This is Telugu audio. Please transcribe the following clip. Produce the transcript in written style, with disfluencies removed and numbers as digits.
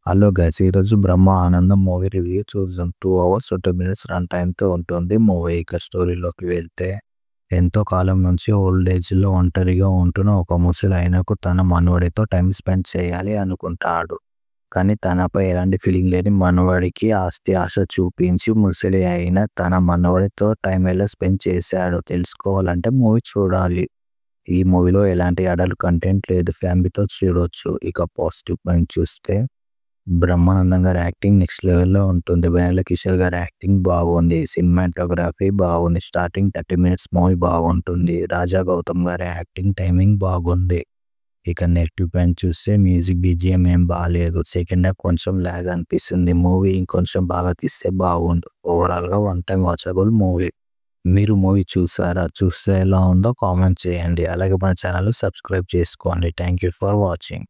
హలో గైస్, ఈరోజు బ్రహ్మ ఆనందం మూవీ రివ్యూ చూద్దాం. 2 అవర్స్ 20 మినిట్స్ రన్ టైంతో ఉంటుంది మూవీ. ఇక స్టోరీలోకి వెళ్తే, ఎంతో కాలం నుంచి ఓల్డ్ ఏజ్లో ఒంటరిగా ఉంటున్న ఒక ముసలి ఆయనకు తన మనవడితో టైం స్పెండ్ చేయాలి అనుకుంటాడు. కానీ తనపై ఎలాంటి ఫీలింగ్ లేని మనవడికి ఆస్తి ఆశ చూపించి ముసలి అయిన తన మనవడితో టైం ఎలా స్పెండ్ చేశాడో తెలుసుకోవాలంటే మూవీ చూడాలి. ఈ మూవీలో ఎలాంటి అడల్ట్ కంటెంట్ లేదు, ఫ్యామిలీతో చూడొచ్చు. ఇక పాజిటివ్ పాయింట్ చూస్తే, బ్రహ్మానందం గారి యాక్టింగ్ నెక్స్ట్ లెవెల్లో ఉంటుంది. వెన్నెల కిషోర్ గారి యాక్టింగ్ బాగుంది. సినిమాటోగ్రఫీ బాగుంది. స్టార్టింగ్ 30 మినిట్స్ మూవీ బాగుంటుంది. రాజా గౌతమ్ గారి యాక్టింగ్ టైమింగ్ బాగుంది. ఇక నెగిటివ్ పాయింట్ చూస్తే మ్యూజిక్ బీజిఎం ఏం బాగాలేదు. సెకండ్ హాఫ్ కొంచెం లాగ్ అనిపిస్తుంది. మూవీ ఇంకొంచెం బాగా తీస్తే బాగుండు. ఓవరాల్గా వన్ టైం వాచబుల్ మూవీ. మీరు మూవీ చూసారా? చూస్తే ఎలా ఉందో కామెంట్ చేయండి. అలాగే మన ఛానల్ సబ్స్క్రైబ్ చేసుకోండి. Thank you for watching.